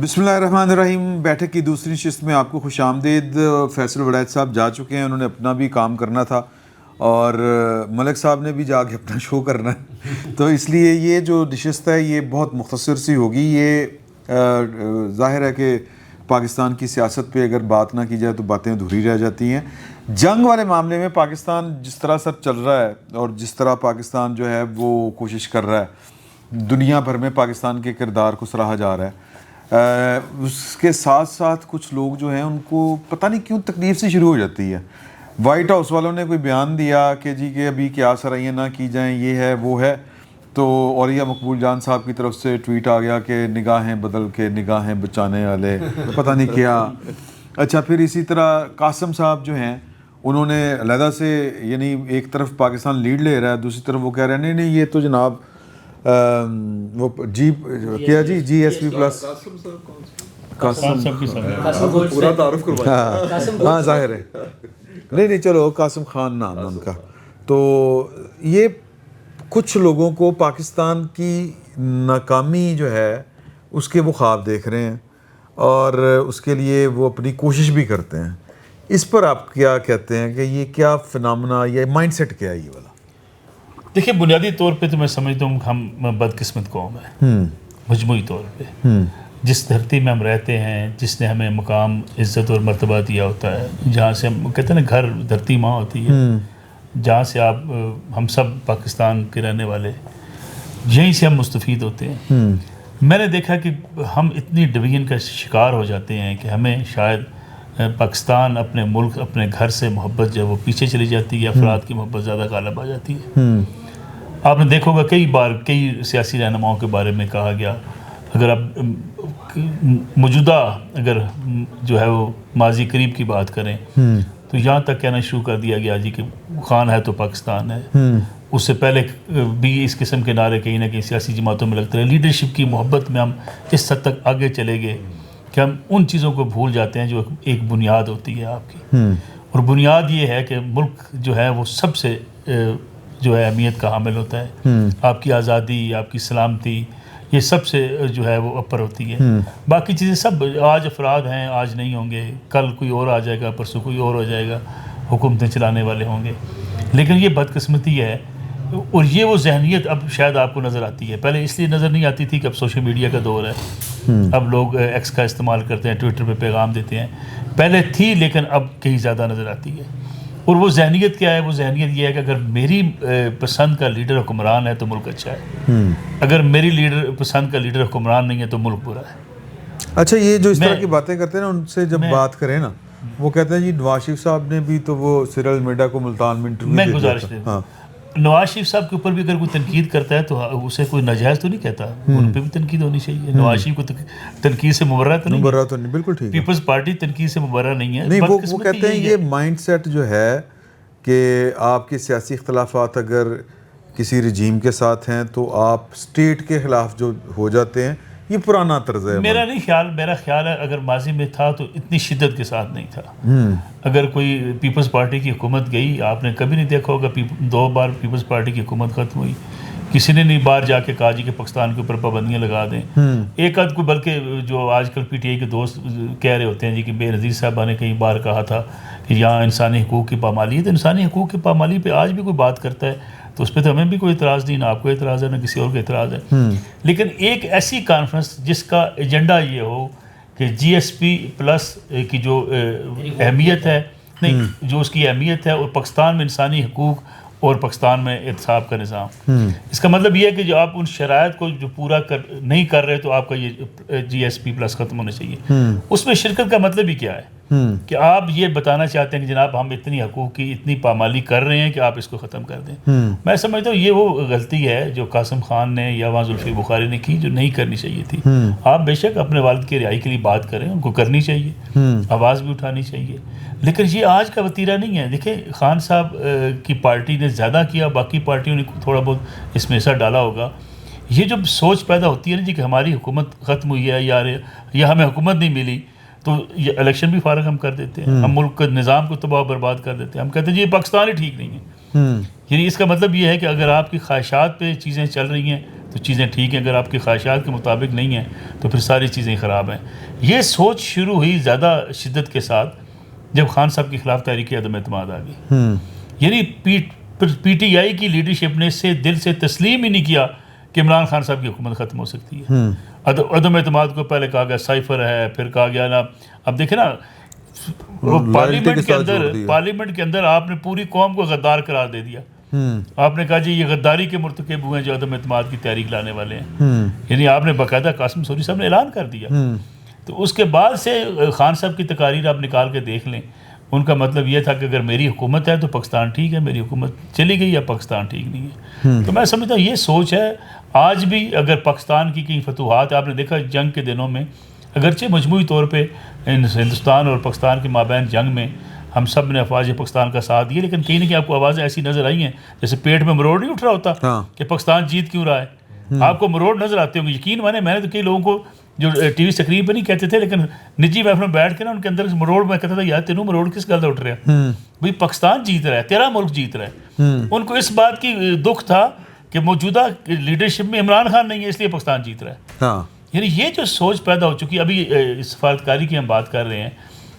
بسم اللہ الرحمن الرحیم. بیٹھک کی دوسری نشست میں آپ کو خوش آمدید. فیصل وڑائچ صاحب جا چکے ہیں, انہوں نے اپنا بھی کام کرنا تھا اور ملک صاحب نے بھی جا کے اپنا شو کرنا ہے, تو اس لیے یہ جو نشست ہے یہ بہت مختصر سی ہوگی. یہ ظاہر ہے کہ پاکستان کی سیاست پہ اگر بات نہ کی جائے تو باتیں ادھوری رہ جاتی ہیں. جنگ والے معاملے میں پاکستان جس طرح سر چل رہا ہے اور جس طرح پاکستان جو ہے وہ کوشش کر رہا ہے, دنیا بھر میں پاکستان کے کردار کو سراہا جا رہا ہے. اس کے ساتھ ساتھ کچھ لوگ جو ہیں ان کو پتہ نہیں کیوں تکلیف سی شروع ہو جاتی ہے. وائٹ ہاؤس والوں نے کوئی بیان دیا کہ جی کہ ابھی کیا سرائیاں نہ کی جائیں, یہ ہے وہ ہے, تو اولیہ مقبول جان صاحب کی طرف سے ٹویٹ آ گیا کہ نگاہیں بدل کے نگاہیں بچانے والے پتہ نہیں کیا. اچھا, پھر اسی طرح قاسم صاحب جو ہیں انہوں نے علیحدہ سے, یعنی ایک طرف پاکستان لیڈ لے رہا ہے, دوسری طرف وہ کہہ رہے ہیں نہیں یہ تو جناب وہ جی کیا جی جی ایس پی پلس قاسم پورا تعارف کروایا. ہاں ظاہر ہے, نہیں چلو قاسم خان نام ہے ان کا. تو یہ کچھ لوگوں کو پاکستان کی ناکامی جو ہے اس کے وہ خواب دیکھ رہے ہیں اور اس کے لیے وہ اپنی کوشش بھی کرتے ہیں. اس پر آپ کیا کہتے ہیں کہ یہ کیا فنامنا, یہ مائنڈ سیٹ کیا ہے یہ والا؟ دیکھیے, بنیادی طور پہ تو میں سمجھتا ہوں کہ ہم بدقسمت قوم ہے مجموعی طور پہ. جس دھرتی میں ہم رہتے ہیں, جس نے ہمیں مقام عزت اور مرتبہ دیا ہوتا ہے, جہاں سے ہم کہتے ہیں نا گھر دھرتی ماں ہوتی ہے, جہاں سے ہم سب پاکستان کے رہنے والے یہیں سے ہم مستفید ہوتے ہیں. میں نے دیکھا کہ ہم اتنی ڈویژن کا شکار ہو جاتے ہیں کہ ہمیں شاید پاکستان, اپنے ملک, اپنے گھر سے محبت جو ہے وہ پیچھے چلی جاتی ہے, افراد کی محبت زیادہ غالب آ جاتی ہے. آپ نے دیکھا ہوگا کئی بار کئی سیاسی رہنماؤں کے بارے میں کہا گیا, اگر آپ موجودہ اگر جو ہے وہ ماضی قریب کی بات کریں تو یہاں تک کہنا شروع کر دیا گیا جی کہ خان ہے تو پاکستان ہے. اس سے پہلے بھی اس قسم کے نعرے کہیں نہ کہیں سیاسی جماعتوں میں لگتے رہے. لیڈرشپ کی محبت میں ہم اس حد تک آگے چلے گئے کہ ہم ان چیزوں کو بھول جاتے ہیں جو ایک بنیاد ہوتی ہے آپ کی, اور بنیاد یہ ہے کہ ملک جو ہے وہ سب سے جو ہے اہمیت کا حامل ہوتا ہے. آپ کی آزادی, آپ کی سلامتی, یہ سب سے جو ہے وہ اوپر ہوتی ہے. باقی چیزیں سب آج افراد ہیں, آج نہیں ہوں گے, کل کوئی اور آ جائے گا, پرسوں کوئی اور ہو جائے گا, حکومتیں چلانے والے ہوں گے. لیکن یہ بدقسمتی ہے, اور یہ وہ ذہنیت اب شاید آپ کو نظر آتی ہے. پہلے اس لیے نظر نہیں آتی تھی کہ اب سوشل میڈیا کا دور ہے, اب لوگ ایکس کا استعمال کرتے ہیں, ٹویٹر پہ پیغام دیتے ہیں. پہلے تھی لیکن اب کہیں زیادہ نظر آتی ہے. اور وہ ذہنیت کیا ہے؟ وہ ذہنیت یہ ہے کہ اگر میری پسند کا لیڈر حکمران ہے تو ملک اچھا ہے, اگر میری پسند کا لیڈر حکمران نہیں ہے تو ملک برا ہے. اچھا, یہ جو اس طرح کی باتیں کرتے ہیں نا, ان سے جب بات کریں نا, وہ کہتے ہیں جی نواز شریف صاحب نے بھی تو وہ سیرل میڈیا کو ملتان میں انٹرویو میں گزارش دے نواز شریف صاحب کے اوپر بھی اگر کوئی تنقید کرتا ہے تو اسے کوئی ناجائز تو نہیں کہتا, ان پہ بھی تنقید ہونی چاہیے. نواز شریف کو تنقید سے مبرہ تو نہیں, بالکل ٹھیک ہے. پیپلز پارٹی تنقید سے مبرہ نہیں ہے. نہیں, وہ کہتے ہیں یہ مائنڈ سیٹ جو ہے کہ آپ کے سیاسی اختلافات اگر کسی رجیم کے ساتھ ہیں تو آپ اسٹیٹ کے خلاف جو ہو جاتے ہیں, یہ پرانا طرز ہے. میرا خیال ہے اگر ماضی میں تھا تو اتنی شدت کے ساتھ نہیں تھا. اگر کوئی پیپلز پارٹی کی حکومت گئی, آپ نے کبھی نہیں دیکھا ہوگا 2 بار پیپلز پارٹی کی حکومت ختم ہوئی, کسی نے نہیں باہر جا کے کہا جی کہ پاکستان کے اوپر پابندیاں لگا دیں. ایک آدھ کوئی, بلکہ جو آج کل پی ٹی آئی کے دوست کہہ رہے ہوتے ہیں جی کہ بے نظیر صاحبہ نے کئی بار کہا تھا کہ یہاں انسانی حقوق کی پامالی ہے, تو انسانی حقوق کی پامالی پہ آج بھی کوئی بات کرتا ہے تو اس پہ تو ہمیں بھی کوئی اعتراض نہیں, نہ آپ کو اعتراض ہے نہ کسی اور کا اعتراض ہے. لیکن ایک ایسی کانفرنس جس کا ایجنڈا یہ ہو کہ جی ایس پی پلس کی جو اہمیت ہے, نہیں جو اس کی اہمیت ہے, اور پاکستان میں انسانی حقوق اور پاکستان میں احتساب کا نظام, اس کا مطلب یہ ہے کہ جو آپ ان شرائط کو جو پورا نہیں کر رہے تو آپ کا یہ جی ایس پی پلس ختم ہونا چاہیے. اس میں شرکت کا مطلب ہی کیا ہے کہ آپ یہ بتانا چاہتے ہیں کہ جناب ہم اتنی حقوق کی اتنی پامالی کر رہے ہیں کہ آپ اس کو ختم کر دیں. میں سمجھتا ہوں یہ وہ غلطی ہے جو قاسم خان نے یا وہاں زلفی بخاری نے کی, جو نہیں کرنی چاہیے تھی. آپ بے شک اپنے والد کی رہائی کے لیے بات کریں, ان کو کرنی چاہیے, آواز بھی اٹھانی چاہیے, لیکن یہ آج کا وتیرہ نہیں ہے. دیکھیں خان صاحب کی پارٹی نے زیادہ کیا, باقی پارٹیوں نے تھوڑا بہت اس میں حصہ ڈالا ہوگا. یہ جو سوچ پیدا ہوتی ہے نا جی کہ ہماری حکومت ختم ہوئی ہے یا ہمیں حکومت نہیں ملی تو یہ الیکشن بھی فارغ ہم کر دیتے ہیں, ہم ملک کے نظام کو تباہ برباد کر دیتے ہیں. ہم کہتے ہیں جی یہ پاکستان ہی ٹھیک نہیں ہے. یعنی اس کا مطلب یہ ہے کہ اگر آپ کی خواہشات پہ چیزیں چل رہی ہیں تو چیزیں ٹھیک ہیں, اگر آپ کی خواہشات کے مطابق نہیں ہیں تو پھر ساری چیزیں خراب ہیں. یہ سوچ شروع ہوئی زیادہ شدت کے ساتھ جب خان صاحب کے خلاف تحریک عدم اعتماد آ گئی. یعنی پی ٹی آئی کی لیڈرشپ نے سے دل سے تسلیم ہی نہیں کیا کہ عمران خان صاحب کی حکومت ختم ہو سکتی ہے. عدم اعتماد کو پہلے کہا گیا سائفر ہے, پھر کہا گیا نا, اب دیکھیں نا پارلیمنٹ کے اندر آپ نے پوری قوم کو غدار قرار دے دیا. آپ نے کہا جی یہ غداری کے مرتکب ہوئے ہیں جو عدم اعتماد کی تحریک لانے والے ہیں. یعنی آپ نے باقاعدہ قاسم سوری صاحب نے اعلان کر دیا. تو اس کے بعد سے خان صاحب کی تقاریر آپ نکال کے دیکھ لیں, ان کا مطلب یہ تھا کہ اگر میری حکومت ہے تو پاکستان ٹھیک ہے, میری حکومت چلی گئی یا پاکستان ٹھیک نہیں ہے. تو میں سمجھتا ہوں یہ سوچ ہے. آج بھی اگر پاکستان کی کئی فتوحات آپ نے دیکھا جنگ کے دنوں میں, اگرچہ مجموعی طور پہ ہندوستان اور پاکستان کے مابین جنگ میں ہم سب نے افواج پاکستان کا ساتھ دیا, لیکن کہیں نہ کہیں آپ کو آوازیں ایسی نظر آئی ہیں جیسے پیٹ میں مروڑ نہیں اٹھ رہا ہوتا کہ پاکستان جیت کیوں رہا ہے. آپ کو مروڑ نظر آتے ہوں گے. یقین مانے میں نے تو کئی لوگوں کو جو ٹی وی اسکرین پہ نہیں کہتے تھے لیکن نجی محفل میں بیٹھ کے نا ان کے اندر مروڑ میں کہتا تھا یار تینوں مروڑ کس گل اٹھ رہا ہے, بھائی پاکستان جیت رہا ہے, تیرا ملک جیت رہا ہے. ان کو اس بات کی دکھ تھا کہ موجودہ لیڈرشپ میں عمران خان نہیں ہے اس لیے پاکستان جیت رہا ہے. یعنی یہ جو سوچ پیدا ہو چکی, ابھی سفارتکاری کی ہم بات کر رہے ہیں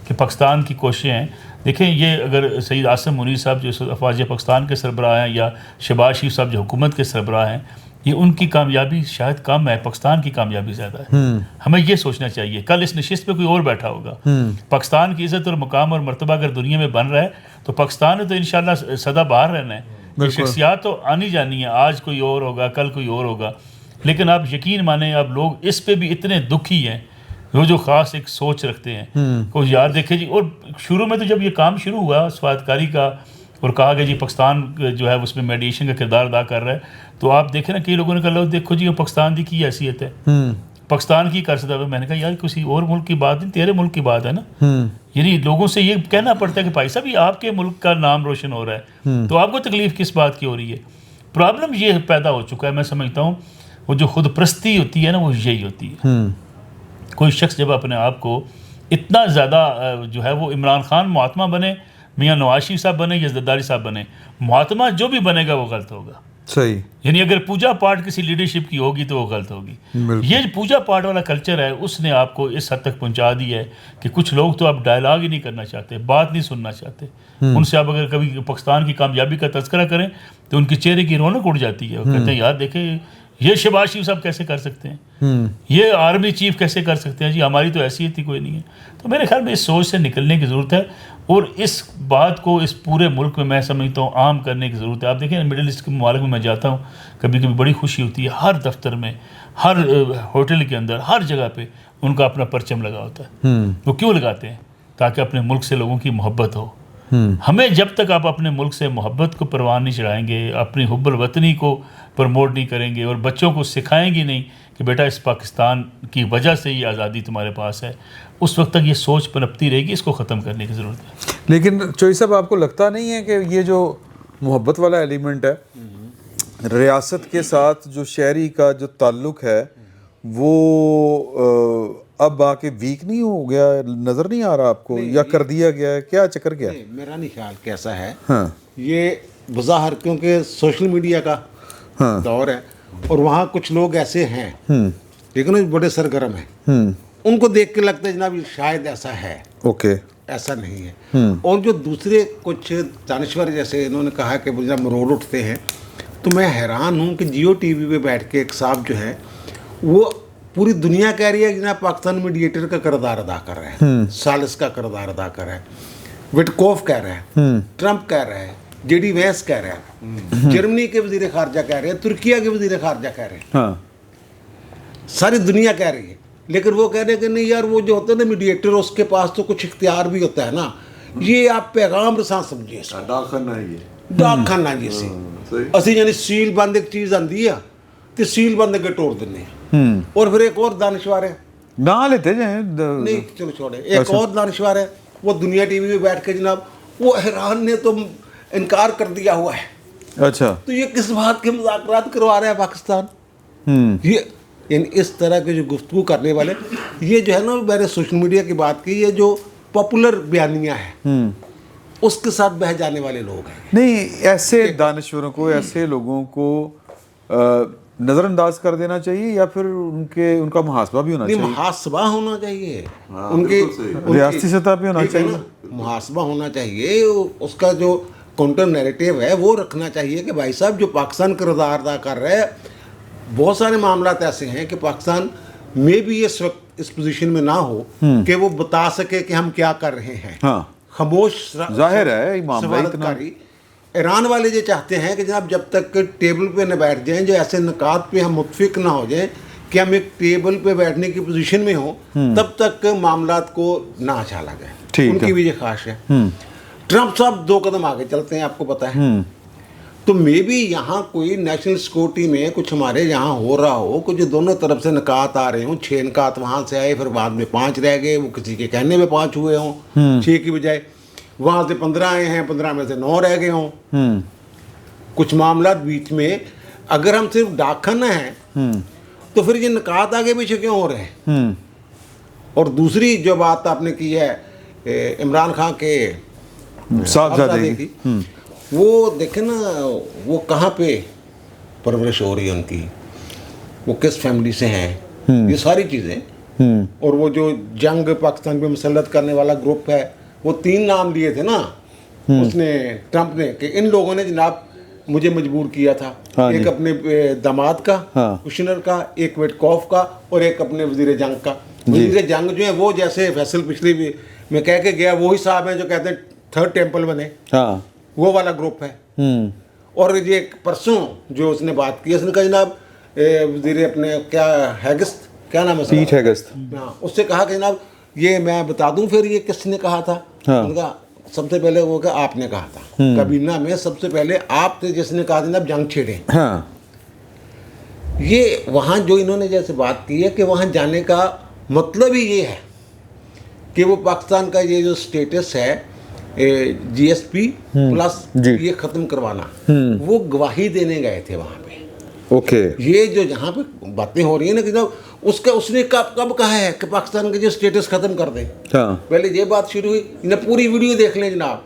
کہ پاکستان کی کوششیں ہیں. دیکھیں یہ اگر سید عاصم منیر صاحب جو افواج پاکستان کے سربراہ ہیں یا شہباز شریف صاحب جو حکومت کے سربراہ ہیں, یہ ان کی کامیابی شاید کم ہے, پاکستان کی کامیابی زیادہ ہے. ہمیں یہ سوچنا چاہیے کل اس نشست پہ کوئی اور بیٹھا ہوگا. پاکستان کی عزت اور مقام اور مرتبہ اگر دنیا میں بن رہا ہے تو پاکستان نے تو انشاءاللہ سدا باہر رہنا ہے. یہ شخصیات تو آنی جانی ہے, آج کوئی اور ہوگا, کل کوئی اور ہوگا, لیکن آپ یقین مانیں اب لوگ اس پہ بھی اتنے دکھی ہیں وہ جو خاص ایک سوچ رکھتے ہیں. کوئی یار دیکھے جی, اور شروع میں تو جب یہ کام شروع ہوا سفارتکاری کا اور کہا گیا جی پاکستان جو ہے اس میں میڈیشن کا کردار ادا کر رہا ہے, تو آپ دیکھیں نا کئی لوگوں نے کہا دیکھو جی پاکستان کی حیثیت ہے, پاکستان کی کر سکتا ہے. میں نے کہا یار کسی اور ملک کی بات نہیں, تیرے ملک کی بات ہے نا. یعنی لوگوں سے یہ کہنا پڑتا ہے کہ بھائی صاحب یہ آپ کے ملک کا نام روشن ہو رہا ہے, تو آپ کو تکلیف کس بات کی ہو رہی ہے. پرابلم یہ پیدا ہو چکا ہے, میں سمجھتا ہوں وہ جو خود پرستی ہوتی ہے نا وہ یہی ہوتی ہے. کوئی شخص جب اپنے آپ کو اتنا زیادہ جو ہے وہ عمران خان محتمہ بنے, میاں نواز شریف صاحب بنے یا زرداری صاحب بنے, محتمہ جو بھی بنے گا وہ غلط ہوگا. صحیح. یعنی اگر پوجا پاٹ کسی لیڈرشپ کی ہوگی تو وہ غلط ہوگی. یہ پوجا پاٹ والا کلچر ہے اس نے آپ کو اس حد تک پہنچا دی ہے کہ کچھ لوگ تو آپ ڈائلاگ ہی نہیں کرنا چاہتے, بات نہیں سننا چاہتے. ان سے آپ اگر کبھی پاکستان کی کامیابی کا تذکرہ کریں تو ان کے چہرے کی رونق اڑ جاتی ہے. وہ کہتے ہیں یار دیکھیں یہ شہباز شریف صاحب کیسے کر سکتے ہیں, یہ آرمی چیف کیسے کر سکتے ہیں, جی ہماری تو حیثیت ہی کوئی نہیں ہے. تو میرے خیال میں اس سوچ سے نکلنے کی ضرورت ہے اور اس بات کو اس پورے ملک میں سمجھتا ہوں عام کرنے کی ضرورت ہے. آپ دیکھیں مڈل ایسٹ کے ممالک میں جاتا ہوں, کبھی کبھی بڑی خوشی ہوتی ہے, ہر دفتر میں, ہر ہوٹل کے اندر, ہر جگہ پہ ان کا اپنا پرچم لگا ہوتا ہے. وہ کیوں لگاتے ہیں؟ تاکہ اپنے ملک سے لوگوں کی محبت ہو. ہمیں جب تک آپ اپنے ملک سے محبت کو پروان نہیں چڑھائیں گے, اپنی حب الوطنی کو پروموٹ نہیں کریں گے اور بچوں کو سکھائیں گے نہیں کہ بیٹا اس پاکستان کی وجہ سے یہ آزادی تمہارے پاس ہے, اس وقت تک یہ سوچ پنپتی رہے گی. اس کو ختم کرنے کی ضرورت ہے. لیکن چوئی صاحب آپ کو لگتا نہیں ہے کہ یہ جو محبت والا ایلیمنٹ ہے, ریاست کے ساتھ جو شہری کا جو تعلق ہے وہ اب آ کے ویک نہیں ہو گیا, نظر نہیں آ رہا آپ کو, یا کر دیا گیا ہے, کیا چکر کیا؟ میرا نہیں خیال کیسا ہے. ہاں یہ بظاہر کیونکہ سوشل میڈیا کا دور ہے اور وہاں کچھ لوگ ایسے ہیں لیکن بڑے سرگرم ہیں, ان کو دیکھ کے لگتا ہے جناب شاید ایسا ہے. اوکے, ایسا نہیں ہے. اور جو دوسرے کچھ دانشور جیسے انہوں نے کہا کہ جب مروڑ اٹھتے ہیں, تو میں حیران ہوں کہ جیو ٹی وی پہ بیٹھ کے ایک صاحب جو ہے وہ پوری دنیا کہہ رہی ہے کہ جناب پاکستان میڈیٹر کا کردار ادا کر رہا ہے, سالس کا کردار ادا کر رہا ہے, وٹکوف کہہ رہا ہے, ٹرمپ کہہ رہا ہے, جے ڈی وینس کہہ رہا ہے, جرمنی کے وزیر خارجہ کہہ رہے ہیں, ترکیہ کے وزیر خارجہ کہہ رہے ہیں, ساری دنیا کہہ رہی ہے. لیکن وہ کہہ رہے ہیں کہ نہیں یار وہ جو ہوتا ہے نا میڈیٹر, اس کے پاس تو کچھ اختیار بھی ہوتا ہے نا. یہ آپ پیغام رساں سمجھیے, ڈاک خانہ ہے یہ, ڈاک خانہ جیسے اسی یعنی سیل بند ایک چیز آندی ہے تو سیل بند کے توڑ دینے. اور پھر ایک اور دانشور ہے, نہ لیتے جائیں نہیں چلو چھوڑے, ایک اور دانشور ہے وہ دنیا ٹی وی پہ بیٹھ کے جناب وہ ایران نے تو انکار کر دیا ہوا ہے. اچھا, تو یہ کس بات کے مذاکرات کروا رہا ہے پاکستان؟ یہ یعنی اس طرح کے جو گفتگو کرنے والے, یہ جو ہے نا میں نے سوشل میڈیا کی بات کی, یہ جو پاپولر بیانیہ ہے اس کے ساتھ بہہ جانے والے لوگ ہیں. نہیں ایسے دانشوروں کو, ایسے لوگوں کو نظر انداز کر دینا چاہیے یا پھر ان کا محاسبہ بھی ہونا نہیں، چاہیے؟ محاسبہ ہونا چاہیے ان کی ریاستی سطح پہ ہونا ٹھیک ہے چاہیے. نا، محاسبہ ہونا چاہیے. اس کا جو کاؤنٹر نیریٹو ہے وہ رکھنا چاہیے کہ بھائی صاحب جو پاکستان کردار ادا کر رہا ہے، بہت سارے معاملات ایسے ہیں کہ پاکستان میں بھی اس وقت اس پوزیشن میں نہ ہو کہ وہ بتا سکے کہ ہم کیا کر رہے ہیں. ہاں خاموش ظاہر ہے یہ معاملہ اتنا. سفارتکاری. ایران والے یہ چاہتے ہیں کہ جناب جب تک ٹیبل پہ نہ بیٹھ جائیں، جو ایسے نکات پہ ہم متفق نہ ہو جائیں کہ ہم ایک ٹیبل پہ بیٹھنے کی پوزیشن میں ہوں، تب تک معاملات کو نہ اچھالا جائے. ان کی بھی یہ خواہش ہے. ٹرمپ صاحب 2 قدم آگے چلتے ہیں، آپ کو پتہ ہے. تو میں بھی یہاں کوئی نیشنل سیکورٹی میں کچھ ہمارے یہاں ہو رہا ہو، کچھ دونوں طرف سے نکات آ رہے ہوں، 6 نکات وہاں سے آئے، پھر بعد میں 5 رہ گئے، وہ کسی کے کہنے میں 5 ہوئے ہوں 6 کی بجائے، وہاں سے 15 آئے ہیں، 15 میں سے 9 رہ گئے ہوں. کچھ معاملات بیچ میں اگر ہم صرف ڈاکھنا ہیں تو پھر یہ نکات آگے پیچھے کیوں ہو رہے ہیں؟ اور دوسری جو بات آپ نے کی ہے عمران خان کے صاحبزادے کی، وہ دیکھیں نا وہ کہاں پہ پرورش ہو رہی ہے ان کی، وہ کس فیملی سے ہیں، یہ ساری چیزیں. اور وہ جو جنگ پاکستان پہ مسلط کرنے والا گروپ ہے، وہ 3 نام دیے تھے نا اس نے ٹرمپ نے کہ ان لوگوں نے جناب مجھے مجبور کیا تھا. ایک اپنے داماد کا، کشنر کا، ایک ویٹکوف کا، اور ایک اپنے وزیر جنگ کا. وزیر جنگ جو ہیں وہ جیسے فیصل پچھلی بھی میں کہہ کے گیا، وہی صاحب ہیں جو کہتے ہیں 3rd ٹیمپل بنے، وہ والا گروپ ہے. اور یہ پرسوں جو اس نے بات کی، اس نے کہا جناب وزیر اپنے کیا ہیگست، کیا نام ہے، پیٹ ہیگست، اس سے کہا کہ جناب یہ میں بتا دوں پھر یہ کس نے کہا تھا. ان کا سب سے پہلے وہ کہ آپ نے کہا تھا کابینہ میں، سب سے پہلے آپ تھے جس نے کہا جناب جنگ چھیڑیں. یہ وہاں جو انہوں نے جیسے بات کی ہے کہ وہاں جانے کا مطلب ہی یہ ہے کہ وہ پاکستان کا یہ جو سٹیٹس ہے جی ایس پی پلس یہ ختم کروانا، وہ گواہی دینے گئے تھے وہاں پہ. اوکے، یہ جو جہاں پہ باتیں ہو رہی ہیں نا کہ جناب اس نے کب کہا ہے کہ پاکستان کا جو سٹیٹس ختم کر دیں. پہلے یہ بات شروع ہوئی، انہیں پوری ویڈیو دیکھ لیں جناب.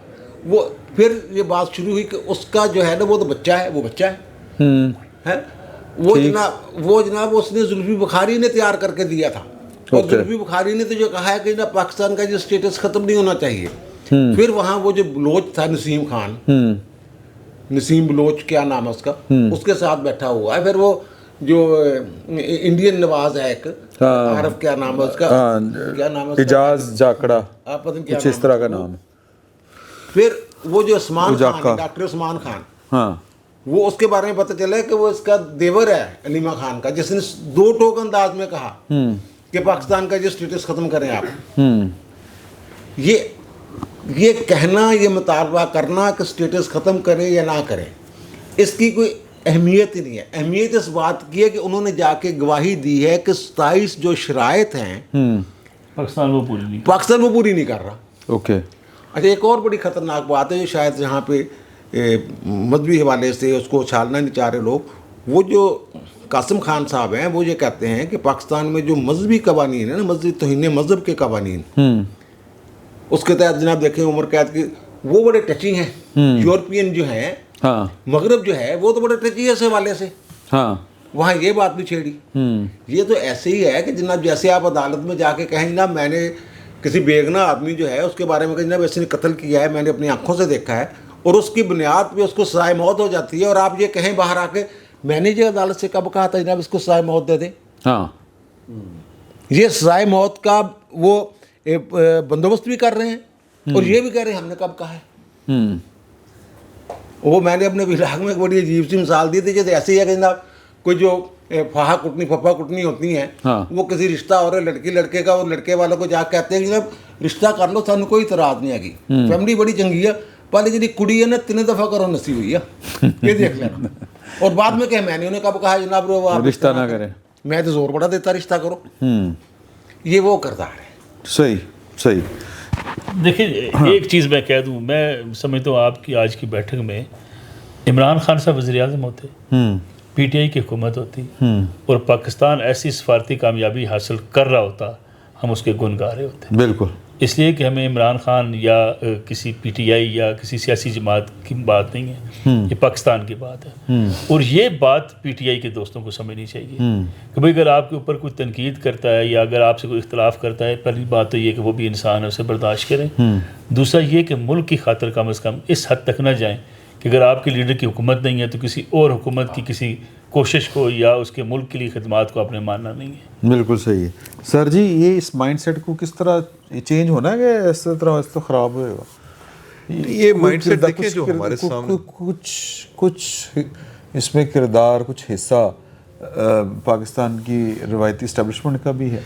وہ پھر یہ بات شروع ہوئی کہ اس کا جو ہے نا وہ تو بچہ ہے، وہ بچہ ہے وہ جناب اس نے زلفی بخاری نے تیار کر کے دیا تھا. اور زلفی بخاری نے تو جو کہا ہے کہ جناب پاکستان کا جو سٹیٹس ختم نہیں ہونا چاہیے. پھر وہاں وہ جو بلوچ تھا نسیم خان، نسیم بلوچ کیا نام ہے اس کا، اس کے ساتھ بیٹھا ہوا ہے. پھر وہ جو انڈین نواز ہے ایک عارف، کیا نام ہے اس کا، کیا نام ہے، اجاز جاکڑا، پتہ نہیں کیا کچھ اس طرح کا نام ہے. پھر وہ جو عثمان خان، ڈاکٹر عثمان خان، وہ اس کے بارے میں پتہ چلا ہے کہ وہ اس کا دیور ہے علیمہ خان کا، جس نے 2 ٹوک انداز میں کہا کہ پاکستان کا جو سٹیٹس ختم کریں آپ. یہ کہنا، یہ مطالبہ کرنا کہ سٹیٹس ختم کریں یا نہ کریں، اس کی کوئی اہمیت ہی نہیں ہے. اہمیت اس بات کی ہے کہ انہوں نے جا کے گواہی دی ہے کہ 27 جو شرائط ہیں پاکستان وہ پوری نہیں کر رہا. اوکے. اچھا، ایک اور بڑی خطرناک بات ہے جو شاید یہاں پہ مذہبی حوالے سے اس کو اچھالنا نہیں چاہ رہے لوگ. وہ جو قاسم خان صاحب ہیں وہ یہ کہتے ہیں کہ پاکستان میں جو مذہبی قوانین ہیں نا، توہین مذہب کے قوانین، اس کے تحت جناب دیکھیں عمر قید کی، وہ بڑے ٹچی ہیں. یورپین جو ہیں، مغرب جو ہے، وہ تو بڑے ٹچی ہے اس حوالے سے. وہاں یہ بات بھی چھیڑی. یہ تو ایسے ہی ہے کہ جناب جیسے آپ عدالت میں جا کے کہیں جناب میں نے کسی بیگنا آدمی جو ہے اس کے بارے میں کہ جناب ایسے نے قتل کیا ہے، میں نے اپنی آنکھوں سے دیکھا ہے، اور اس کی بنیاد پہ اس کو سزائے موت ہو جاتی ہے، اور آپ یہ کہیں باہر آ کے میں نے یہ عدالت سے کب کہا تھا جناب اس کو سزائے موت دے دیں. یہ سزائے موت کا وہ بندوبست بھی کر رہے ہیں، اور یہ بھی کہہ رہے ہیں ہم نے کب کہا ہے. وہ میں نے اپنے ولاگ میں ایک بڑی عجیب سی مثال دی تھی، جیسے ایسے ہی ہے کہ جناب کوئی جو پھاہا کٹنی پھپا کٹنی ہوتی ہیں، وہ کسی رشتہ ہو رہا ہے لڑکی لڑکے کا، اور لڑکے والوں کو جا کے کہتے ہیں کہ جناب رشتہ کر لو، سانو کوئی اعتراض نہیں آگی، فیملی بڑی چنگی ہے، پہلے جی کڑی ہے نا 3 دفعہ کرو نسی ہوئی ہے، یہ دیکھ لینا. اور بعد میں کہ میں نے انہیں کب کہا جناب آپ رشتہ نہ کریں، میں تو زور بڑا دیتا رشتہ کرو. یہ وہ کردار ہے. صحیح. دیکھیں ایک چیز میں کہہ دوں، میں سمجھتا ہوں آپ کی آج کی بیٹھک میں عمران خان صاحب وزیر اعظم ہوتے، پی ٹی آئی کی حکومت ہوتی، اور پاکستان ایسی سفارتی کامیابی حاصل کر رہا ہوتا، ہم اس کے گن گا رہے ہوتے. بالکل. اس لیے کہ ہمیں عمران خان یا کسی پی ٹی آئی یا کسی سیاسی جماعت کی بات نہیں ہے، یہ پاکستان کی بات ہے. اور یہ بات پی ٹی آئی کے دوستوں کو سمجھنی چاہیے کہ بھئی اگر آپ کے اوپر کوئی تنقید کرتا ہے یا اگر آپ سے کوئی اختلاف کرتا ہے، پہلی بات تو یہ کہ وہ بھی انسان ہے، اسے برداشت کریں. دوسرا یہ کہ ملک کی خاطر کم از کم اس حد تک نہ جائیں کہ اگر آپ کے لیڈر کی حکومت نہیں ہے تو کسی اور حکومت کی کسی کوشش کو یا اس کے ملک کے لیے خدمات کو آپ نے ماننا نہیں ہے. بالکل صحیح ہے. سر جی یہ اس مائنڈ سیٹ کو کس طرح چینج ہونا ہے کہ اس طرح اس تو خراب ہوئے گا؟ یہ مائنڈ سیٹ دیکھیں جو ہمارے سامنے کچھ اس میں کردار، کچھ حصہ پاکستان کی روایتی اسٹیبلشمنٹ کا بھی ہے.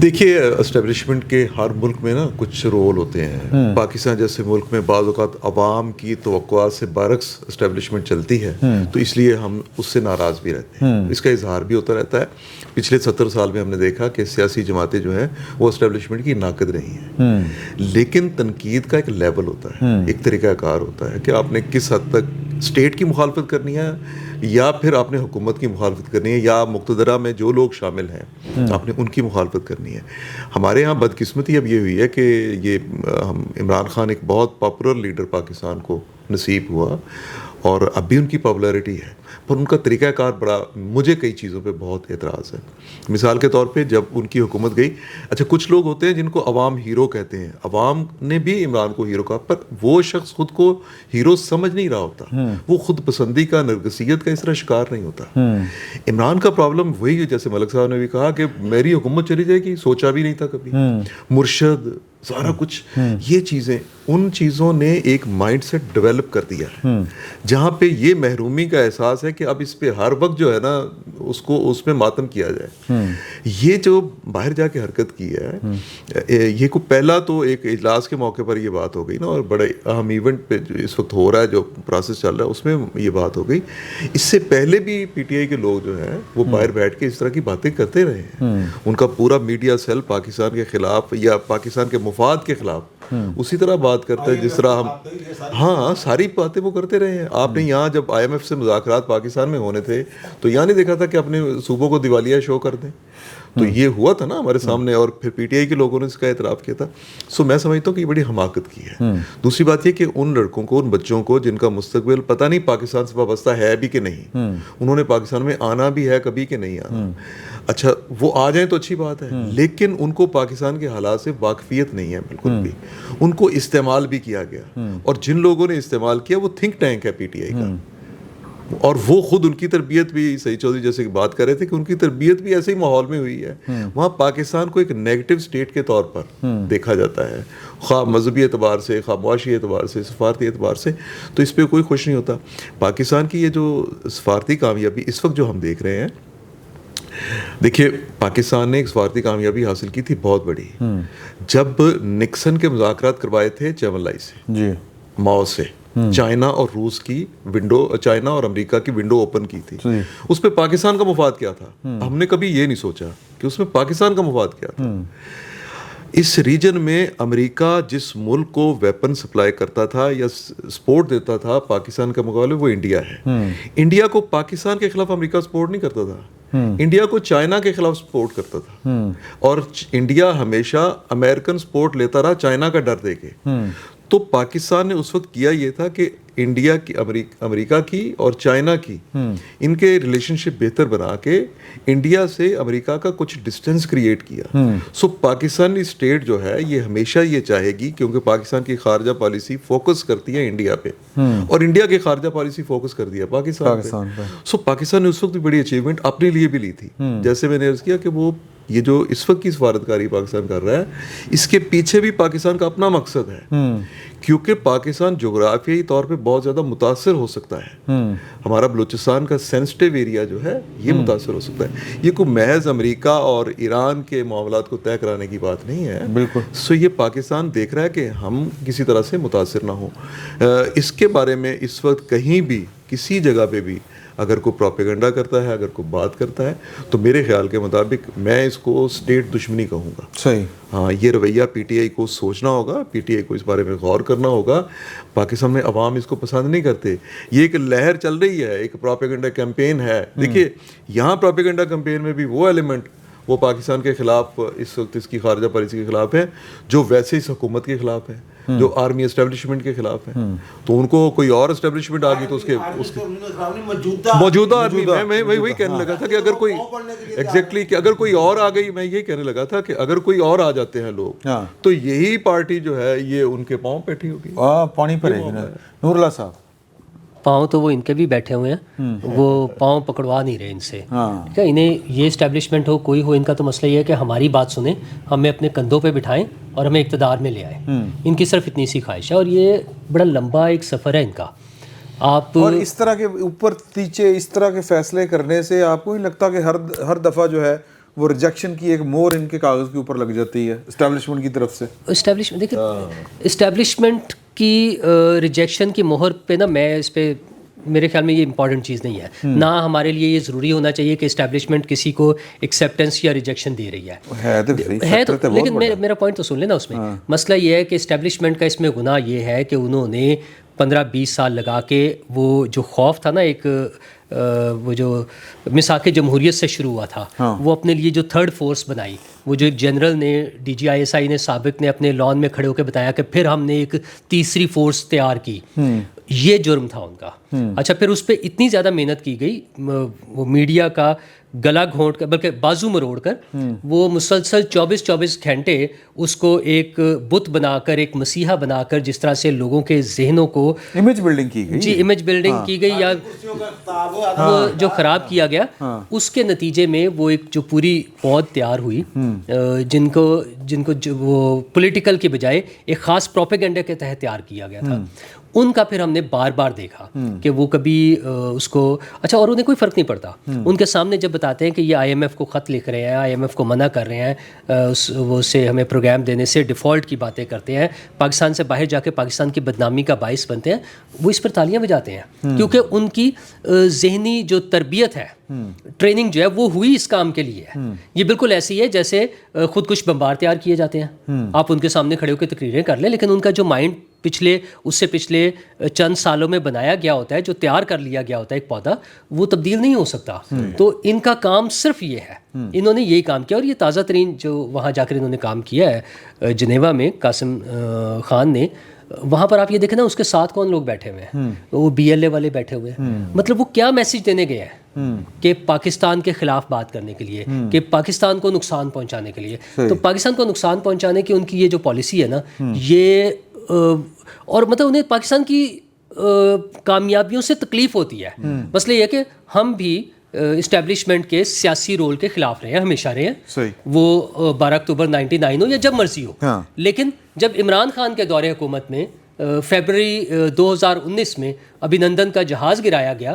دیکھیے اسٹیبلشمنٹ کے ہر ملک میں نا کچھ رول ہوتے ہیں. پاکستان جیسے ملک میں بعض اوقات عوام کی توقعات سے برعکس اسٹیبلشمنٹ چلتی ہے، تو اس لیے ہم اس سے ناراض بھی رہتے ہیں، اس کا اظہار بھی ہوتا رہتا ہے. پچھلے 70 سال میں ہم نے دیکھا کہ سیاسی جماعتیں جو ہیں وہ اسٹیبلشمنٹ کی ناقد رہی ہیں، لیکن تنقید کا ایک لیول ہوتا ہے، ایک طریقہ کار ہوتا ہے کہ آپ نے کس حد تک اسٹیٹ کی مخالفت کرنی ہے یا پھر آپ نے حکومت کی مخالفت کرنی ہے یا مقتدرہ میں جو لوگ شامل ہیں آپ نے ان کی مخالفت کرنی ہے. ہمارے ہاں بدقسمتی اب یہ ہوئی ہے کہ یہ عمران خان ایک بہت پاپولر لیڈر پاکستان کو نصیب ہوا اور اب بھی ان کی پاپولرٹی ہے، پر ان کا طریقہ کار بڑا، مجھے کئی چیزوں پہ بہت اعتراض ہے. مثال کے طور پہ جب ان کی حکومت گئی، اچھا کچھ لوگ ہوتے ہیں جن کو عوام ہیرو کہتے ہیں، عوام نے بھی عمران کو ہیرو کہا، پر وہ شخص خود کو ہیرو سمجھ نہیں رہا ہوتا، وہ خود پسندی کا، نرگسیت کا اس طرح شکار نہیں ہوتا. عمران کا پرابلم وہی ہے، جیسے ملک صاحب نے بھی کہا کہ میری حکومت چلی جائے گی، سوچا بھی نہیں تھا کبھی. مرشد سارا کچھ، یہ چیزیں، ان چیزوں نے ایک مائنڈ سیٹ ڈیولپ کر دیا ہے جہاں پہ یہ محرومی کا احساس ہے کہ اب اس پہ ہر وقت جو ہے نا اس میں ماتم کیا جائے. یہ جو باہر جا کے حرکت کی ہے، یہ کو پہلا تو ایک اجلاس کے موقع پر یہ بات ہو گئی نا، اور بڑے اہم ایونٹ پہ جو اس وقت ہو رہا ہے، جو پروسیس چل رہا ہے، اس میں یہ بات ہو گئی. اس سے پہلے بھی پی ٹی آئی کے لوگ جو ہیں وہ باہر بیٹھ کے اس طرح کی باتیں کرتے رہے ہیں. ان کا پورا میڈیا سیل پاکستان کے خلاف یا پاکستان کے مفاد کے خلاف اسی طرح بات کرتا ہے جس طرح ہم، ہاں ساری باتیں وہ کرتے رہے ہیں. آپ نے یہاں جب آئی ایم ایف سے مذاکرات پاکستان میں ہونے تھے تو یہاں نہیں دیکھا تھا کہ اپنے صوبوں کو دیوالیہ شو کر دیں، تو یہ ہوا تھا نا ہمارے سامنے، اور پھر پی ٹی آئی کے لوگوں نے اس کا اعتراف کیا تھا. سو میں سمجھتا ہوں کہ یہ بڑی حماقت کی ہے. دوسری بات یہ کہ ان لڑکوں کو، ان بچوں کو جن کا مستقبل پتہ نہیں پاکستان سے وابستہ ہے بھی کہ نہیں، انہوں نے پاکستان میں آنا بھی ہے کبھی کہ نہیں آنا، اچھا وہ آ جائیں تو اچھی بات ہے، لیکن ان کو پاکستان کے حالات سے واقفیت نہیں ہے بالکل بھی. ان کو استعمال بھی کیا گیا، اور جن لوگوں نے استعمال کیا وہ تھنک ٹینک ہے پی ٹی آئی کا، اور وہ خود ان کی تربیت بھی، سعید چودھری جیسے بات کر رہے تھے کہ ان کی تربیت بھی ایسے ہی ماحول میں ہوئی ہے. وہاں پاکستان کو ایک نیگیٹو اسٹیٹ کے طور پر دیکھا جاتا ہے، خواہ مذہبی اعتبار سے، خواہ معاشی اعتبار سے، سفارتی اعتبار سے، تو اس پہ کوئی خوش نہیں ہوتا. پاکستان کی یہ جو سفارتی کامیابی اس وقت جو ہم دیکھ رہے ہیں، دیکھیے پاکستان نے ایک سفارتی کامیابی حاصل کی تھی بہت بڑی، جب نکسن کے مذاکرات کروائے تھے چیون لائی سے، جی ماؤ سے، چائنا اور روس کی ونڈو، چائنا اور امریکہ کی ونڈو اوپن کی تھی. اس پہ پاکستان کا مفاد کیا تھا؟ ہم نے کبھی یہ نہیں سوچا کہ اس میں پاکستان کا مفاد کیا تھا. اس ریجن میں امریکہ جس ملک کو ویپن سپلائی کرتا تھا یا سپورٹ دیتا تھا پاکستان کے مقابلے، وہ انڈیا ہے. انڈیا کو پاکستان کے خلاف امریکہ سپورٹ نہیں کرتا تھا، انڈیا کو چائنا کے خلاف سپورٹ کرتا تھا، اور انڈیا ہمیشہ امریکن سپورٹ لیتا رہا چائنا کا ڈر دے کے. تو پاکستان نے اس وقت کیا یہ تھا کہ انڈیا کی، امریکہ کی اور چائنا کی، ان کے ریلیشن شپ بہتر بنا کے انڈیا سے امریکہ کا کچھ ڈسٹینس کریٹ کیا. سو پاکستانی اسٹیٹ جو ہے یہ ہمیشہ یہ چاہے گی، کیونکہ پاکستان کی خارجہ پالیسی فوکس کرتی ہے انڈیا پہ، اور انڈیا کی خارجہ پالیسی فوکس کر دیا پاکستان پہ. سو پاکستان نے اس وقت بھی بڑی اچیومنٹ اپنے لیے بھی لی تھی. جیسے میں نے عرض کیا کہ وہ یہ جو اس وقت کی سفارتکاری پاکستان کر رہا ہے، اس کے پیچھے بھی پاکستان کا اپنا مقصد ہے، کیونکہ پاکستان جغرافیائی طور پہ بہت زیادہ متاثر ہو سکتا ہے. ہمارا بلوچستان کا سینسٹیو ایریا جو ہے یہ متاثر ہو سکتا ہے. یہ کوئی محض امریکہ اور ایران کے معاملات کو طے کرانے کی بات نہیں ہے بالکل. سو یہ پاکستان دیکھ رہا ہے کہ ہم کسی طرح سے متاثر نہ ہوں. اس کے بارے میں اس وقت کہیں بھی کسی جگہ پہ بھی اگر کوئی پروپیگنڈا کرتا ہے، اگر کوئی بات کرتا ہے، تو میرے خیال کے مطابق میں اس کو اسٹیٹ دشمنی کہوں گا. صحیح. ہاں یہ رویہ پی ٹی آئی کو سوچنا ہوگا، پی ٹی آئی کو اس بارے میں غور کرنا ہوگا. پاکستان میں عوام اس کو پسند نہیں کرتے. یہ ایک لہر چل رہی ہے، ایک پروپیگنڈا کیمپین ہے. دیکھیے یہاں پروپیگنڈا کیمپین میں بھی وہ ایلیمنٹ وہ پاکستان کے خلاف اس وقت اس کی خارجہ پالیسی کے خلاف ہیں جو ویسے اس حکومت کے خلاف ہے, جو آرمی اسٹیبلشمنٹ کے خلاف ہے. تو ان کو کوئی اور اسٹیبلشمنٹ آ گئی تو اس کے موجودہ آرمی, میں وہی کہنے لگا تھا کہ اگر کوئی ایگزیکٹلی کہ اگر کوئی اور آ گئی, میں یہ کہنے لگا تھا کہ اگر کوئی اور آ جاتے ہیں لوگ تو یہی پارٹی جو ہے یہ ان کے پاؤں بیٹھی ہوگی, پانی پڑے گی. نور اللہ صاحب, پاؤں تو وہ ان کے بھی بیٹھے ہوئے ہیں, وہ پاؤں پکڑوا نہیں رہے ان سے. ٹھیک ہے, انہیں یہ اسٹیبلشمنٹ ہو کوئی ہو, ان کا تو مسئلہ یہ ہے کہ ہماری بات سنیں, ہمیں اپنے کندھوں پہ بٹھائیں اور ہمیں اقتدار میں لے آئیں. ان کی صرف اتنی سی خواہش ہے, اور یہ بڑا لمبا ایک سفر ہے ان کا. آپ اور اس طرح کے اوپر نیچے اس طرح کے فیصلے کرنے سے آپ کو نہیں لگتا کہ ہر دفعہ جو ہے وہ ریجیکشن کی ایک مور ان کے کاغذ کے اوپر لگ جاتی ہے اسٹیبلشمنٹ کی طرف سے؟ اسٹیبلشمنٹ دیکھیں, اسٹیبلشمنٹ کی ریجیکشن کی مہر پہ نا, میں اس پہ میرے خیال میں یہ امپورٹنٹ چیز نہیں ہے. نہ ہمارے لیے یہ ضروری ہونا چاہیے کہ اسٹیبلشمنٹ کسی کو ایکسیپٹنس یا ریجیکشن دے رہی ہے تو, لیکن میرا پوائنٹ تو سن لینا. اس میں مسئلہ یہ ہے کہ اسٹیبلشمنٹ کا اس میں گناہ یہ ہے کہ انہوں نے 15-20 سال لگا کے وہ جو خوف تھا نا, ایک وہ جو مساق جمہوریت سے شروع ہوا تھا, وہ اپنے لیے جو تھرڈ فورس بنائی, وہ جو ایک جنرل نے DGISI نے سابق نے اپنے لان میں کھڑے ہو کے بتایا کہ پھر ہم نے ایک تیسری فورس تیار کی, یہ جرم تھا ان کا. اچھا, پھر اس پہ اتنی زیادہ محنت کی گئی, وہ میڈیا کا گلا گھونٹ کر بلکہ بازو مروڑ کر وہ مسلسل 24 گھنٹے اس کو ایک بت بنا کر, ایک مسیحا بنا کر, جس طرح سے لوگوں کے ذہنوں کو امیج بلڈنگ کی گئی, جی امیج بلڈنگ کی گئی, یا وہ جو خراب کیا گیا, اس کے نتیجے میں وہ ایک جو پوری فوج تیار ہوئی جن کو وہ پولیٹیکل کے بجائے ایک خاص پروپیگنڈا کے تحت تیار کیا گیا تھا. ان کا پھر ہم نے بار بار دیکھا کہ وہ کبھی اس کو اچھا, اور انہیں کوئی فرق نہیں پڑتا. ان کے سامنے جب بتاتے ہیں کہ یہ IMF کو خط لکھ رہے ہیں, IMF کو منع کر رہے ہیں وہ سے ہمیں پروگرام دینے سے, ڈیفالٹ کی باتیں کرتے ہیں, پاکستان سے باہر جا کے پاکستان کی بدنامی کا باعث بنتے ہیں, وہ اس پر تالیاں بجاتے ہیں کیونکہ ان کی ذہنی جو تربیت ہے, ٹریننگ جو ہے وہ ہوئی اس کام کے لیے ہے. یہ بالکل ایسی ہے جیسے خود کچھ بمبار تیار کیے جاتے ہیں, آپ ان کے سامنے کھڑے ہو کے تقریریں کر لیں, لیکن ان کا جو مائنڈ اس سے پچھلے چند سالوں میں بنایا گیا ہوتا ہے, جو تیار کر لیا گیا ہوتا ہے ایک پودا, وہ تبدیل نہیں ہو سکتا. تو ان کا کام صرف یہ ہے, انہوں نے یہی کام کیا. اور یہ تازہ ترین جو وہاں جا کر انہوں نے کام کیا ہے جنیوا میں, قاسم خان نے, وہاں پر آپ یہ دیکھیں نا اس کے ساتھ کون لوگ بیٹھے ہوئے ہیں, وہ BLA والے بیٹھے ہوئے ہیں. مطلب وہ کیا میسج دینے گئے ہیں کہ پاکستان کے خلاف بات کرنے کے لیے, کہ پاکستان کو نقصان پہنچانے کے لیے. تو پاکستان کو نقصان پہنچانے کی ان کی یہ جو پالیسی ہے نا, یہ اور مطلب انہیں پاکستان کی کامیابیوں سے تکلیف ہوتی ہے. مسئلہ یہ ہے کہ ہم بھی اسٹیبلشمنٹ کے سیاسی رول کے خلاف رہے ہیں, ہمیشہ رہے ہیں, وہ 12 اکتوبر 99 ہو یا جب مرضی ہو. لیکن جب عمران خان کے دور حکومت میں فیبرری 2019 میں ابھینندن کا جہاز گرایا گیا,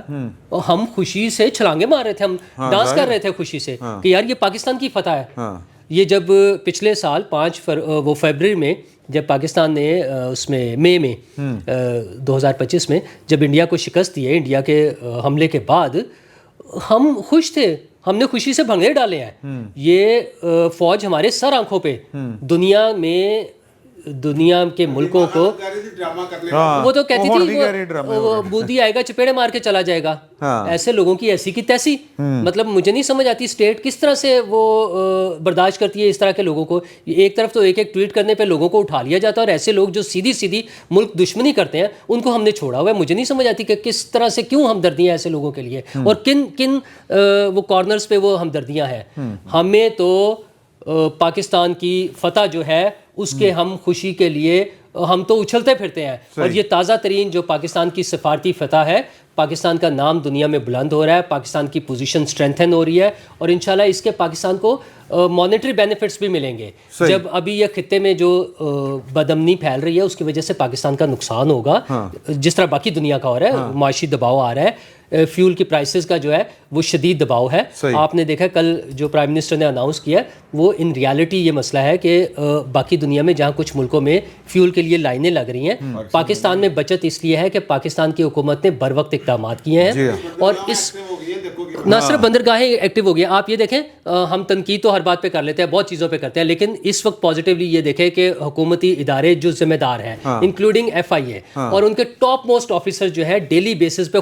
اور ہم خوشی سے چھلانگے مار رہے تھے, ہم ڈانس کر رہے تھے خوشی سے کہ یار یہ پاکستان کی فتح ہے. یہ جب پچھلے سال 5 فروری میں جب پاکستان نے اس میں مئی میں 2025 میں جب انڈیا کو شکست دی ہے, انڈیا کے حملے کے بعد ہم خوش تھے, ہم نے خوشی سے بھنگڑے ڈالے ہیں. یہ فوج ہمارے سر آنکھوں پہ دنیا کے ملکوں کو, وہ تو کہتی تھی وہ بودی آئے گا چپیڑے مار کے چلا جائے گا, ایسے لوگوں کی ایسی کی تیسی. مطلب مجھے نہیں سمجھ آتی اسٹیٹ کس طرح سے وہ برداشت کرتی ہے اس طرح کے لوگوں کو. ایک طرف تو ایک ٹویٹ کرنے پہ لوگوں کو اٹھا لیا جاتا ہے, اور ایسے لوگ جو سیدھی ملک دشمنی کرتے ہیں ان کو ہم نے چھوڑا ہوا ہے. مجھے نہیں سمجھ آتی کہ کس طرح سے کیوں ہمدردیاں ایسے لوگوں کے لیے, اور کن وہ کارنرز پہ وہ ہمدردیاں ہیں. ہمیں تو پاکستان کی فتح جو ہے اس کے ہم خوشی کے لیے ہم تو اچھلتے پھرتے ہیں. اور یہ تازہ ترین جو پاکستان کی سفارتی فتح ہے, پاکستان کا نام دنیا میں بلند ہو رہا ہے, پاکستان کی پوزیشن اسٹرینتھن ہو رہی ہے, اور انشاءاللہ اس کے پاکستان کو مانیٹری بینیفٹس بھی ملیں گے. جب ابھی یہ خطے میں جو بدامنی پھیل رہی ہے اس کی وجہ سے پاکستان کا نقصان ہوگا, جس طرح باقی دنیا کا ہو رہا ہے, معاشی دباؤ آ رہا ہے, فیول کی پرائسز کا جو ہے وہ شدید دباؤ ہے. آپ نے دیکھا کل جو پرائم منسٹر نے اناؤنس کیا, وہ ان ریالٹی یہ مسئلہ ہے کہ باقی دنیا میں جہاں کچھ ملکوں میں فیول کے لیے لائنیں لگ رہی ہیں, پاکستان میں بچت اس لیے ہے کہ پاکستان کی حکومت نے بر وقت اقدامات کیے ہیں, اور اس نہ صرف بندرگاہیں ایکٹیو ہو گئی. آپ یہ دیکھیں, ہم تنقید تو ہر بات پہ کر لیتے ہیں, بہت چیزوں پہ کرتے ہیں, لیکن اس وقت پازیٹیولی یہ دیکھیں کہ حکومتی ادارے جو ذمہ دار ہیں انکلوڈنگ FIA اور ان کے ٹاپ موسٹ آفیسر جو ہے ڈیلی بیسس پہ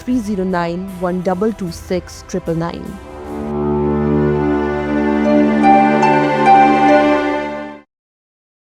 309 1226 999।